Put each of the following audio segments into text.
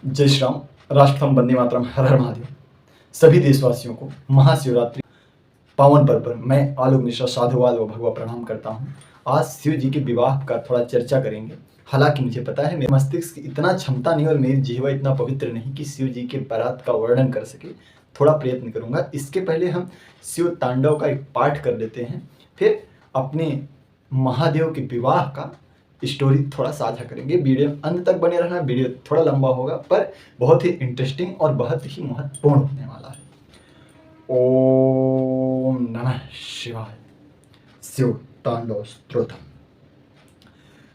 जय श्री राम। राष्ट्रथम वंदे मातरम। हर हर महादेव। सभी देशवासियों को महाशिवरात्रि पावन पर्व पर मैं आलोक मिश्रा साधुवाद व भगवा प्रणाम करता हूँ। आज शिव जी के विवाह का थोड़ा चर्चा करेंगे। हालांकि मुझे पता है मेरे मस्तिष्क की इतना क्षमता नहीं और मेरी जिह्वा इतना पवित्र नहीं कि शिव जी के बारात का वर्णन कर सके। थोड़ा प्रयत्न करूंगा। इसके पहले हम शिव तांडव का एक पाठ कर लेते हैं, फिर अपने महादेव के विवाह का स्टोरी थोड़ा साझा करेंगे। वीडियो अंत तक बने रहना। वीडियो थोड़ा लंबा होगा पर बहुत ही इंटरेस्टिंग और बहुत ही महत्वपूर्ण होने वाला है। ओम नमः शिवाय। शिव तांडव स्तोत्रम।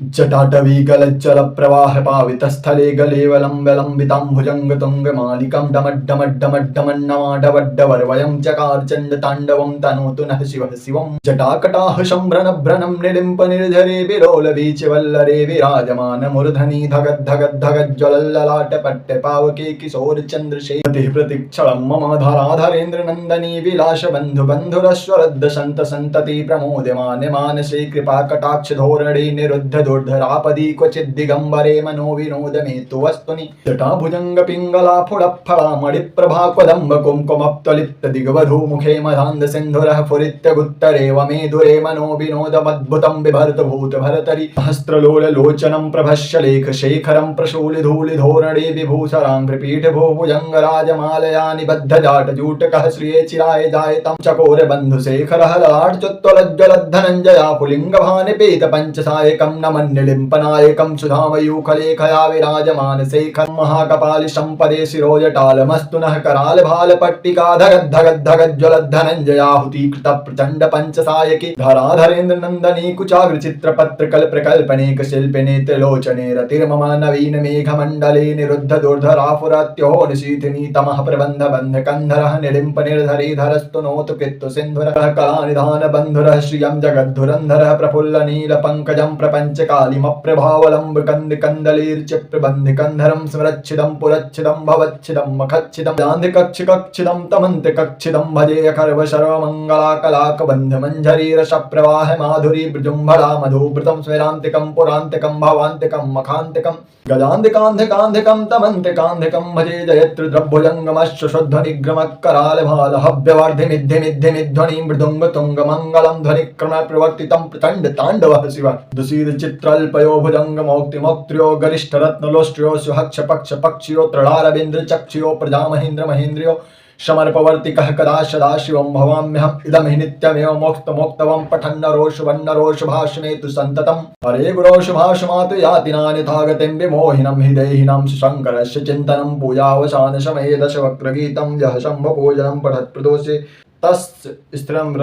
जटाटवी गलज्जल प्रवाह पावित स्थले गलेवलंबिताम्बुजंग तुंग मालिकं डमड्डमड्डमड्डमन्नमाडवड्डवर्वयं चकार चंड तांडवं तनोतु नः शिवः शिवं। जटाकटाह शंभ्रन भ्रनं निलिम्प निर्झरे विलोल बीचवल्लरे विराजमान मूर्धनि धगद् धगद् धगद् ज्वलल्ललाट पट्ट पावके किशोर चंद्रशेखर प्रतीक्षणं मम धराधरेन्द्र नंदनी विलास बंधु बंधुरश्वरद्द संत संतति प्रमोदमान मानसे कृपा कटाक्ष धोरणे निरुद्ध दुर्धरापदी क्वचित् दिगंबरे मनो विनोद में तो वस्तुनि जटाभुजंग पिंगला फुडफला मणिप्रभा क्वदंब कुंकुमप्तलिप्त दिग्वधू मुखे मधांध सिंधुरः फुरित्यगुत्तरे वमे दुरे मनो विनोदमद्भुतं बिभर्त भूत भरतरि हस्त्रलोल लोचनं प्रभस्य लेख शेखरं प्रशूलि धूलि धोरणे विभूषरांघ्रपीठ भूभुजंग राजमालया निबद्ध जाट जूटकः श्रिये चिराय जायतं चकोर बंधु शेखरः ललाट चुत्तलज्ज्वलद्धनञ्जया पुलिंग भानिपेत पंचसायकं नमन्निलिम्पनायकं सुधामयूखलेखया विराजमान शेखर महाकपालि संपदे शिरोजटालमस्तु नः कराल भाल पट्टिका धगद् धगद् धगद् ज्वलद्धनञ्जयाहुति कृत प्रचंड पंचसायके धराधरेन्द्र नंदनी कुचाग्र चित्रपत्र कल्पनेक शिल्पिने त्रिलोचने रतिर्मम नवीन मेघमण्डले निरुद्ध दुर्धराफुरत्यो निशीथिनी तमः प्रबन्ध बन्ध कंधरः निलिम्प निर्धरे धरस्तु नोतु कृत्तु सिन्धुरः कलानिधान बन्धुरः श्रियं जगद्धुरन्धरः प्रफुल्ल नील पंकजं प्रपंच कालिमप्रभावलम्ब कंद कंदलीर्चिप्रबन्ध कंधरं स्मरच्छिदं पुरच्छिदं भवच्छिदं मखच्छिदं गान्ध कक्ष कक्षिदं तमन्त कक्षिदं भजे अखर्व सर्वमंगला कलाक बंध मंजरी रस प्रवाह माधुरी बृजुम्भरा मधुभृतं स्मरान्तिकं पुरान्तिकं भवान्तिकं मखान्तिकं गजान्तिकान्तिकान्तिकं तमन्तिकान्तिकं भजे जयत्र द्रभुजंगमश्च शुद्धनिग्रमकराल भाल हव्यवार्धिमिद्धिमिद्धिमिध्वनि मृदुंग तुंग मंगलम ध्वनिक्रम प्रवर्तितं प्रचंड तांडवः शिव दुसीद चित्रल्पयो भुजंग मौक्तिमोक्त्र्यो गरिष्ठ रत्नलोष्ट्र्यो सुहक्ष पक्ष पक्षियो त्रिडारविंद्र चक्षियो प्रजा महेन्द्र महेन्द्रियो समर्पवर्तिकः कदा सदा शिवं भवाम्यहम् इदं हि नित्यमेव मोक्तमोक्तवं पठन्न रोषवन्न भाषमेतु सन्ततम् हरे गुरो शुभाशमातु यातिनानिथागतिं विमोहिनं हि देहिनं शङ्करस्य चिन्तनं पूजावसान समये दशवक्त्रगीतं यः शम्भपूजनं पठत्प्रदोषे तस्य स्त्रियं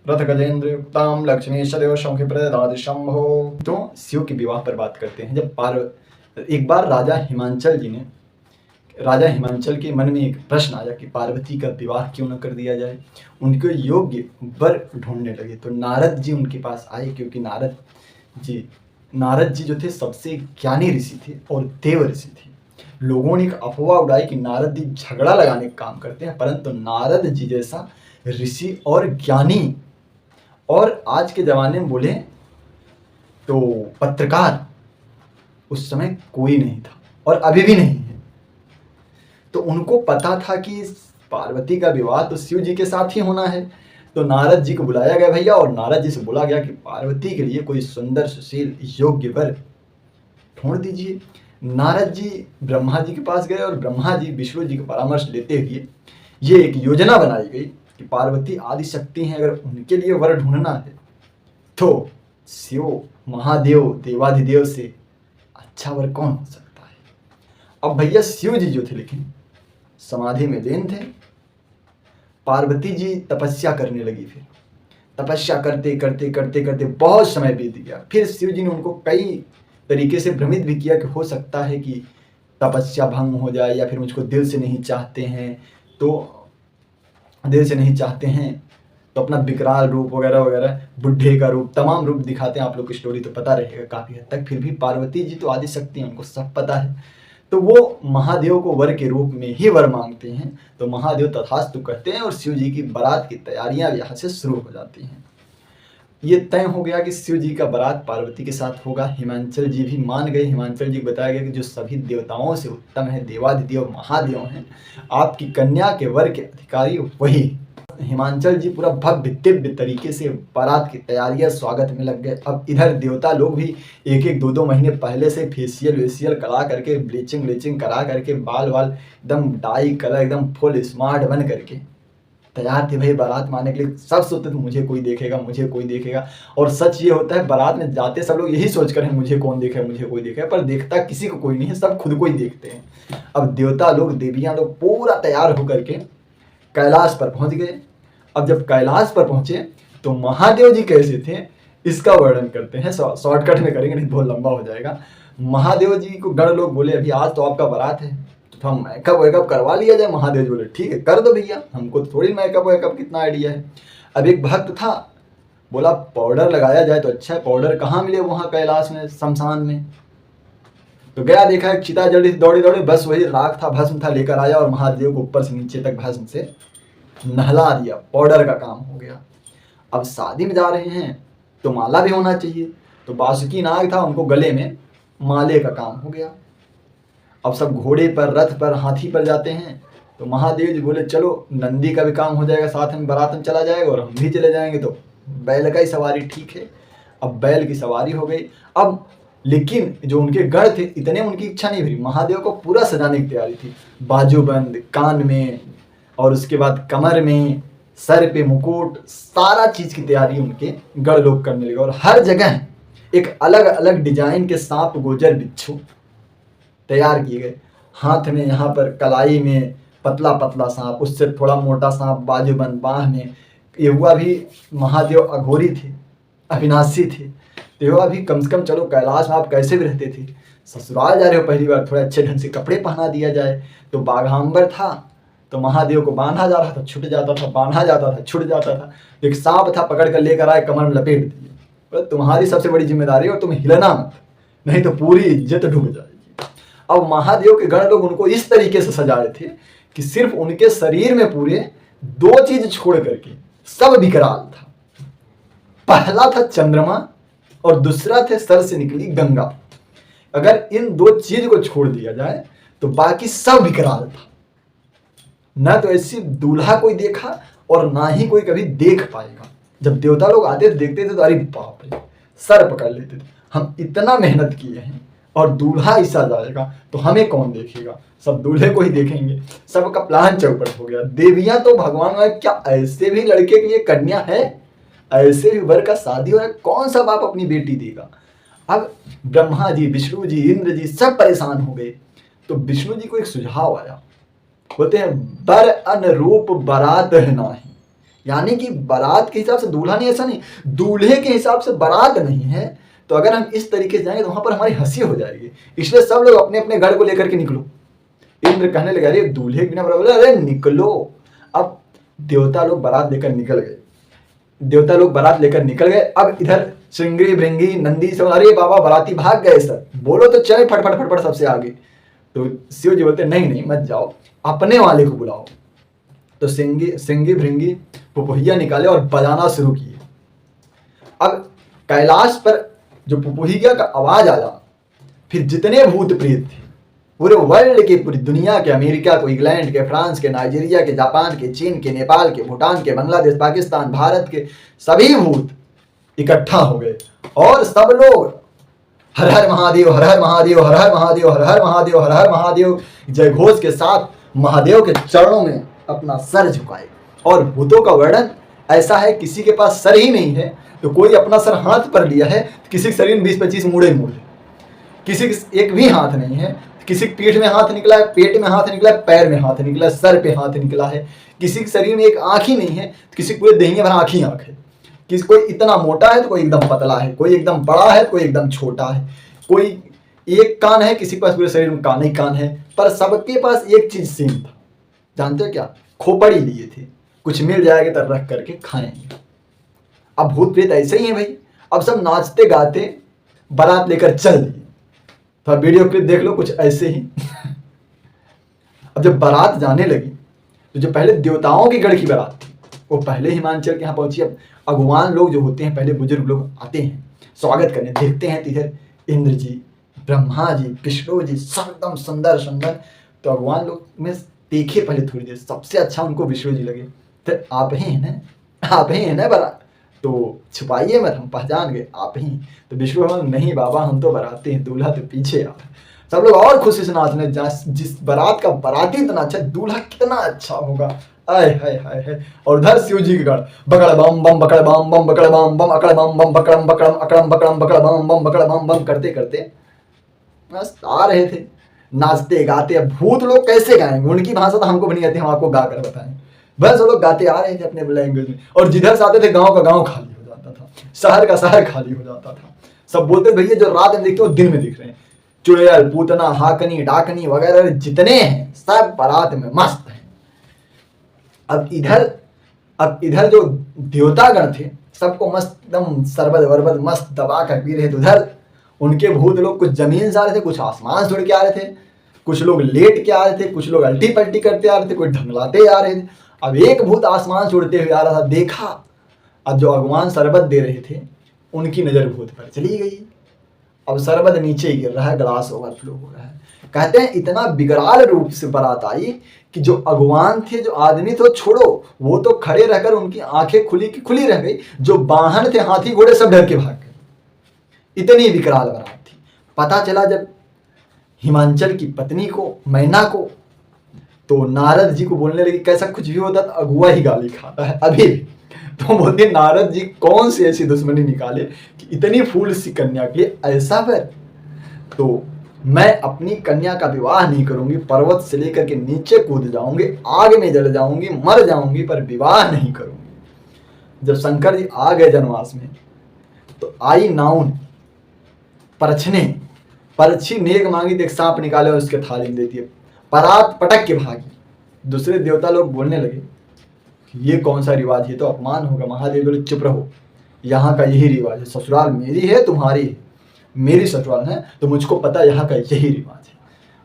रथ गजेन्द्र युक्ताम लक्ष्मी सदैव शंख प्रदादि शंभो। तो शिव के विवाह पर बात करते हैं। जब एक बार राजा हिमांचल के मन में एक प्रश्न आया कि पार्वती का विवाह क्यों न कर दिया जाए, उनको योग्य वर ढूंढने लगे। तो नारद जी उनके पास आए, क्योंकि नारद जी जो थे सबसे ज्ञानी ऋषि थे और देव ऋषि थे। लोगों ने एक अफवाह उड़ाई कि नारद जी झगड़ा लगाने का काम करते हैं, परंतु नारद जी जैसा ऋषि और ज्ञानी और आज के जमाने में बोले तो पत्रकार उस समय कोई नहीं था और अभी भी नहीं है। तो उनको पता था कि पार्वती का विवाह तो शिव जी के साथ ही होना है। तो नारद जी को बुलाया गया भैया, और नारद जी से बोला गया कि पार्वती के लिए कोई सुंदर सुशील योग्य वर ढूंढ दीजिए। नारद जी ब्रह्मा जी के पास गए और ब्रह्मा जी विष्णु जी का परामर्श लेते हुए ये एक योजना बनाई गई कि पार्वती आदि शक्ति हैं, अगर उनके लिए वर ढूंढना है तो शिव महादेव देवाधिदेव से अच्छा वर कौन हो सकता है। अब भैया शिव जी जो थे लेकिन समाधि में लीन थे। पार्वती जी तपस्या करने लगी। फिर तपस्या करते करते करते करते बहुत समय बीत गया। फिर शिव जी ने उनको कई तरीके से भ्रमित भी किया कि हो सकता है कि तपस्या भंग हो जाए, या फिर मुझको दिल से नहीं चाहते हैं तो अपना विकराल रूप वगैरह वगैरह, बुढ़े का रूप, तमाम रूप दिखाते हैं। आप लोग की स्टोरी तो पता रहेगा काफ़ी हद तक। फिर भी पार्वती जी तो आदि शक्ति हैं, उनको सब पता है। तो वो महादेव को वर के रूप में ही वर मांगते हैं। तो महादेव तथास्तु कहते हैं और शिव जी की बारात की तैयारियां यहाँ से शुरू हो जाती हैं। ये तय हो गया कि शिव जी का बारात पार्वती के साथ होगा। हिमांचल जी भी मान गए। हिमांचल जी को बताया गया कि जो सभी देवताओं से उत्तम है, देवाधिदेव महादेव हैं, आपकी कन्या के वर के अधिकारी वही। हिमांचल जी पूरा भव्य दिव्य तरीके से बारात की तैयारियां स्वागत में लग गए। अब इधर देवता लोग भी एक एक दो दो महीने पहले से फेशियल वेशियल करा करके, ब्लीचिंग करा करके, बाल वाल एकदम डाई कलर एकदम फुल स्मार्ट बन करके तैयार थे भाई बारात में आने के लिए। सब सोचते थे मुझे कोई देखेगा, मुझे कोई देखेगा। और सच ये होता है, बारात में जाते सब लोग यही सोच कर है मुझे कौन देखेगा, मुझे कोई देखेगा, पर देखता किसी को कोई नहीं है, सब खुद को ही देखते हैं। अब देवता लोग, देवियां लोग पूरा तैयार होकर के कैलाश पर पहुंच गए। अब जब कैलाश पर पहुंचे तो महादेव जी कैसे थे इसका वर्णन करते हैं, शॉर्टकट में करेंगे नहीं बहुत लंबा हो जाएगा। महादेव जी को गण लोग बोले अभी आज तो आपका बारात है, तो हम मेकअप वेकअप करवा लिया जाए। महादेव जी बोले ठीक है कर दो भैया, हमको तो थोड़ी मेकअप वेकअप कितना आइडिया है। अब एक भक्त था, बोला पाउडर लगाया जाए तो अच्छा है। पाउडर कहाँ मिले वहाँ कैलाश में, शमशान में। तो गया, देखा एक चिता जड़ी, दौड़े दौड़े बस वही राख था, भस्म था, लेकर आया और महादेव को ऊपर से नीचे तक भस्म से नहला दिया। पाउडर का काम हो गया। अब शादी में जा रहे हैं तो माला भी होना चाहिए, तो बासुकी नाग था, उनको गले में माले का काम हो गया। अब सब घोड़े पर, रथ पर, हाथी पर जाते हैं। तो महादेव जी बोले चलो नंदी का भी काम हो जाएगा, साथ में बारात में चला जाएगा और हम भी चले जाएंगे, तो बैल का ही सवारी ठीक है। अब बैल की सवारी हो गई। अब लेकिन जो उनके गढ़ थे इतने उनकी इच्छा नहीं हुई, महादेव को पूरा सजाने की तैयारी थी। बाजूबंद, कान में, और उसके बाद कमर में, सर पे मुकुट, सारा चीज की तैयारी उनके गढ़ लोग करने लगे। और हर जगह एक अलग अलग डिजाइन के सांप, गोजर, बिच्छू तैयार किए गए। हाथ में यहाँ पर कलाई में पतला पतला सांप, उससे थोड़ा मोटा सांप बाजूबंद, बाह में। ये हुआ भी महादेव अघोरी थे, अविनाशी थे। तो ये हुआ भी कम से कम चलो कैलाश में आप कैसे भी रहते थे, ससुराल जा रहे हो पहली बार, थोड़े अच्छे ढंग से कपड़े पहना दिया जाए। तो बाघांबर था, तो महादेव को बांधा जा रहा था, छूट जाता था, बांधा जाता था, छूट जाता था। एक सांप था, पकड़ कर लेकर आए, कमर में लपेट दिए। तुम्हारी सबसे बड़ी जिम्मेदारी है और तुम हिलना मत, नहीं तो पूरी इज्जत डूब जाएगी। अब महादेव के गण लोग उनको इस तरीके से सजाए थे कि सिर्फ उनके शरीर में पूरे दो चीज छोड़ करके सब विकराल था। पहला था चंद्रमा और दूसरा थे सर से निकली गंगा। अगर इन दो चीज को छोड़ दिया जाए तो बाकी सब विकराल था। ना तो ऐसी दूल्हा कोई देखा और ना ही कोई कभी देख पाएगा। जब देवता लोग आते थे देखते थे तो अरे बाप रे, सर पकड़ लेते थे, हम इतना मेहनत किए हैं और दूल्हा ऐसा जाएगा तो हमें कौन देखेगा, सब दूल्हे को ही देखेंगे। सबका प्लान चौपट हो गया। देवियां तो भगवान में क्या ऐसे भी लड़के के लिए कन्या है, ऐसे भी वर का शादी हो रहा है, कौन सा बाप अपनी बेटी देगा। अब ब्रह्मा जी, विष्णु जी, इंद्र जी सब परेशान हो गए। तो विष्णु जी को एक सुझाव आया, बोलते हैं बर अनुरूप बारात है नाही, यानी कि बारात के हिसाब से दूल्हा नहीं, ऐसा नहीं, दूल्हे के हिसाब से बारात नहीं है। तो अगर हम इस तरीके से जाएंगे तो वहां पर हमारी हंसी हो जाएगी, इसलिए सब लोग अपने अपने घर को लेकर के निकलो। इंद्र कहने लगे अरे दूल्हे बिना बराबर, अरे निकलो। अब देवता लोग बारात लेकर निकल गए, देवता लोग बारात लेकर निकल गए। अब इधर श्रृंगी भृंगी नंदी सब, अरे बाबा बाराती भाग गए सर, बोलो तो चले फटफट फटफट सबसे आगे। तो शिव जी बोलते नहीं नहीं मत जाओ, अपने वाले को बुलाओ। तो सिंगी भृंगी पुपुहिया निकाले और बजाना शुरू किए। अब कैलाश पर जो पुपुहिया का आवाज आया, फिर जितने भूत प्रेत थे पूरे वर्ल्ड के, पूरी दुनिया के, अमेरिका को, इंग्लैंड के, फ्रांस के, नाइजीरिया के, जापान के, चीन के, नेपाल के, भूटान के, बांग्लादेश, पाकिस्तान, भारत के सभी भूत इकट्ठा हो गए और सब लोग हर हर महादेव, हर हर महादेव, हर हर महादेव, हर हर महादेव, हर हर महादेव जय घोष के साथ महादेव के चरणों में अपना सर झुकाए। और भूतों का वर्णन ऐसा है, किसी के पास सर ही नहीं है तो कोई अपना सर हाथ पर लिया है, किसी के शरीर में 20-25 मूड़े मूड़े, किसी के एक भी हाथ नहीं है, किसी के पीठ में हाथ निकला है, पेट में हाथ निकला है, पैर में हाथ निकला है, सर पे हाथ निकला है, किसी के शरीर में एक आँख ही नहीं है, किसी पूरे देही भर आँख ही आँख है, किसी कोई इतना मोटा है तो कोई एकदम पतला है, कोई एकदम बड़ा है तो कोई एकदम छोटा है, कोई एक कान है, किसी के पास पूरे शरीर में कान ही कान है, पर सबके पास एक चीज सेम था। जानते हो क्या? खोपड़ी लिए थे, कुछ मिल जाएगा तो रख करके खाएंगे। अब भूत प्रेत ऐसे ही है भाई। अब सब नाचते गाते बारात लेकर चल दिए। तो वीडियो क्लिप देख लो कुछ ऐसे ही। अब जब बारात जाने लगी तो जो पहले देवताओं की गढ़ की बारात थी वो पहले हिमांचल के यहाँ पहुंची। अगुवान लोग जो होते हैं, पहले बुजुर्ग लोग आते हैं स्वागत करने, देखते हैं तो इधर इंद्र जी, ब्रह्मा जी, विष्णु जी सब एकदम सुंदर सुंदर। तो अगुवान लोग में देखे पहले थोड़ी देर, सबसे अच्छा उनको विष्णु जी लगे। तो आप ही हैं ना, आप ही हैं ना बारात, तो छुपाइए मत, हम पहचान गए आप ही। तो विष्णु भगवान, नहीं बाबा हम तो बराती हैं, दूल्हा तो पीछे आ। सब लोग और खुशी से नाचने, जिस बारात का बाराती इतना अच्छा, दूल्हा कितना अच्छा होगा, आय हाय हाय हाय। और उधर शिव जी के गढ़, बकड़ बम बम बकड़ बम बम बकड़ बम बम अकड़ बम बम बकड़म बकड़म अकड़म बकड़म बकड़ बम बम बकड़ बम बम करते करते बस आ रहे थे, नाचते गाते। अब भूत लोग कैसे गाएंगे, उनकी भाषा तो हमको भी नहीं आती, हम आपको गा कर बताएं। बस वो लोग गाते आ रहे थे अपने लैंग्वेज में, और जिधर से आते थे गांव का गांव खाली हो जाता था, शहर का शहर खाली हो जाता था। सब बोलते भैया जो रात में दिखते हो दिन में दिख रहे हैं। चुड़ैल, पूतना, हाकनी, डाकनी वगैरह जितने हैं सब बारात में मस्त हैं। अब इधर जो देवतागण थे सबको मस्त एकदम शरबत वरबत मस्त दबा कर पी रहे थे। उधर उनके भूत लोग कुछ जमीन से आ रहे थे, कुछ आसमान से उड़ के आ रहे थे, कुछ लोग लेट के आ रहे थे, कुछ लोग अल्टी पल्टी करते आ रहे थे, कुछ ढंगलाते आ रहे थे। अब एक भूत आसमान से उड़ते हुए आ रहा था, देखा। अब जो अगवान शरबत दे रहे थे उनकी नजर भूत पर चली गई। अब शरबत नीचे गिर रहा है, ग्लास ओवरफ्लो हो रहा है। कहते हैं इतना बिगड़ाल रूप से बारात आई कि जो अगवान थे, जो आदमी थे, छोड़ो, वो तो खड़े रहकर उनकी आंखें खुली की खुली रह गई। जो वाहन थे, हाथी घोड़े, सब डर के भाग गए। इतनी विकराल बारात थी। पता चला जब हिमांचल की पत्नी को, मैना को, तो नारद जी को बोलने लगी कैसा कुछ भी होता तो अगुआ ही गाली खाता है अभी भी। तो बोलते नारद जी कौन सी ऐसी दुश्मनी निकाले कि इतनी फूल सी कन्या के लिए ऐसा वर। तो मैं अपनी कन्या का विवाह नहीं करूंगी, पर्वत से लेकर के नीचे कूद जाऊंगी, आग में जल जाऊंगी, मर जाऊंगी, पर विवाह नहीं करूंगी। जब शंकर जी आ गए जनवास में तो आई नाउन परछने, परछी नेक मांगी तो एक सांप निकाले और उसके थाली में दे दिए। परात पटक के भागी। दूसरे देवता लोग बोलने लगे ये कौन सा रिवाज है, तो अपमान होगा। महादेव बोले चुप रहो, यहाँ का यही रिवाज है। ससुराल मेरी है, तुम्हारी है, मेरी ससुराल है, तो मुझको पता यहाँ का यही रिवाज है।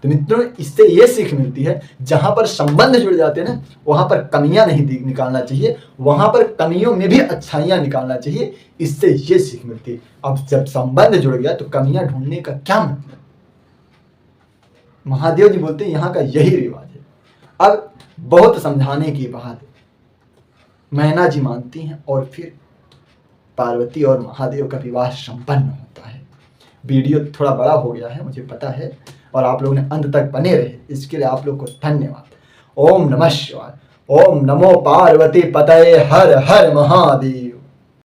तो मित्रों इससे ये सीख मिलती है, जहां पर संबंध जुड़ जाते हैं ना, वहां पर कमियां नहीं निकालना चाहिए, वहां पर कमियों में भी अच्छाइयां निकालना चाहिए। इससे ये सीख मिलती है। अब जब संबंध जुड़ गया तो कमियां ढूंढने का क्या मतलब। महादेव जी बोलते हैं यहाँ का यही रिवाज है। अब बहुत समझाने की बात मैना जी मानती हैं और फिर पार्वती और महादेव का विवाह संपन्न होता है। वीडियो थोड़ा बड़ा हो गया है मुझे पता है, और आप लोगों ने अंत तक बने रहे, इसके लिए आप लोग को धन्यवाद। ओम नमः शिवाय। ओम नमो पार्वती पतये हर हर महादेव।